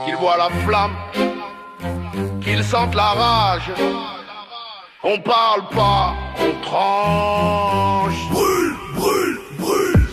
Qu'ils voient la flamme, qu'ils sentent la rage. On parle pas, on tranche. Brûle, brûle, brûle.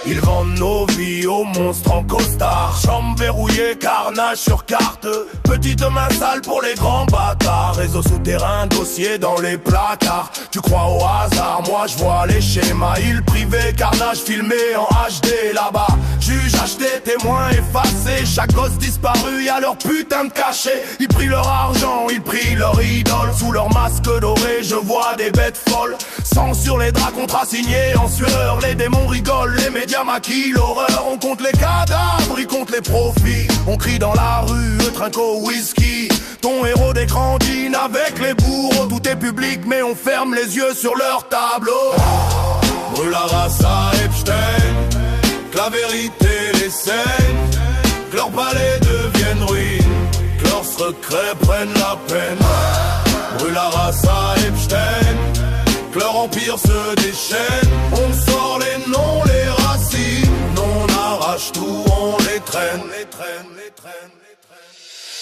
Ils vendent nos vies aux monstres en costard. Chambre verrouillée, carnage sur carte. Petite main sale pour les grands bâtards. Réseau souterrain, dossier dans les placards. Tu crois au hasard, moi je vois les schémas. Île privée, carnage filmé en HD là-bas. Juge acheté, témoin effacé. Chaque gosse disparu, y'a leur putain de cachet. Ils prient leur argent, ils prient leur idole. Sous leur masque doré, je vois des bêtes folles. Sang sur les draps, contrats signés en sueur. Les démons rigolent, les médias maquillent l'horreur. On compte les cadavres, ils comptent les profits. On crie dans la rue, trinco whisky. Ton héros d'écran dîne avec les bourreaux. Tout est public mais on ferme les yeux sur leur tableau. Brûle la race à Epstein, que la vérité les saigne, que leurs palais deviennent ruines, que leurs secrets prennent la peine. Brûle la race à Epstein, que leur empire se déchaîne. On sort les noms, les racines, on arrache tout, on les traîne, les traîne, les traîne.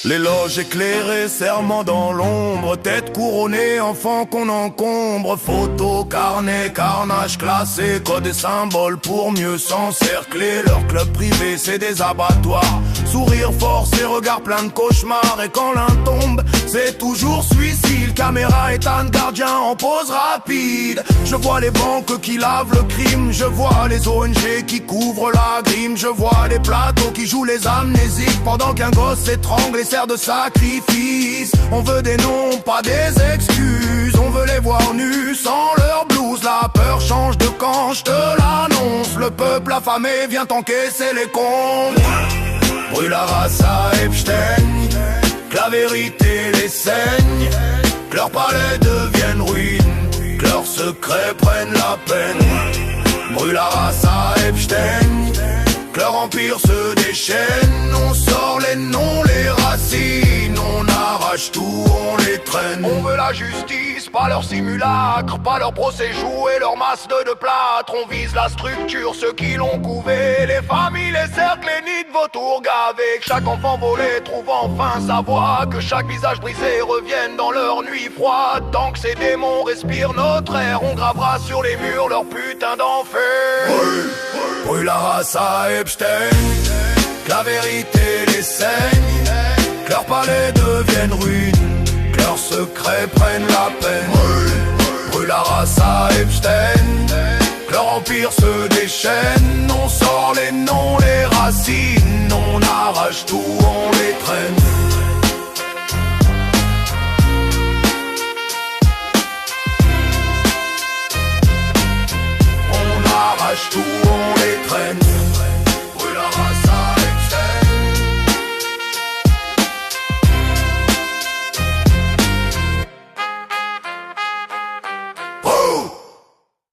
Les loges éclairées, serment dans l'ombre, tête couronnée, enfant qu'on encombre. Photos, carnet, carnage classé, code et symboles pour mieux s'encercler. Leur club privé, c'est des abattoirs. Sourire forcé, regard plein de cauchemars. Et quand l'un tombe, c'est toujours suicide. Caméra éteinte, gardien en pause rapide. Je vois les banques qui lavent le crime. Je vois les ONG qui couvrent la grime. Je vois les plateaux qui jouent les amnésiques pendant qu'un gosse s'étrangle et sert de sacrifice. On veut des noms, pas des excuses. On veut les voir nus sans leur blouse. La peur change de camp, je te l'annonce. Le peuple affamé vient encaisser les comptes. Brûle la race à Epstein, que la vérité les saigne, que leurs palais deviennent ruines, que leurs secrets prennent la peine. Brûle la race à Epstein, que leur empire se déchaîne. On sort les noms, les racines, on arrache tout, on les traîne. On veut la justice, pas leur simulacre, pas leur procès joué, leur masque de plâtre. On vise la structure, ceux qui l'ont couvé, les familles, les cercles, les nids de vautours gavés. Que chaque enfant volé trouve enfin sa voix, que chaque visage brisé revienne dans leur nuit froide. Tant que ces démons respirent notre air, on gravera sur les murs leur putain d'enfer. Brûle la race à Epstein, que la vérité les saigne, que leurs palais deviennent ruines, que leurs secrets prennent la peine. Brûle la race à Epstein, que leur empire se déchaîne. On sort les noms, les racines, on arrache tout, on les traîne. On arrache tout, on les traîne.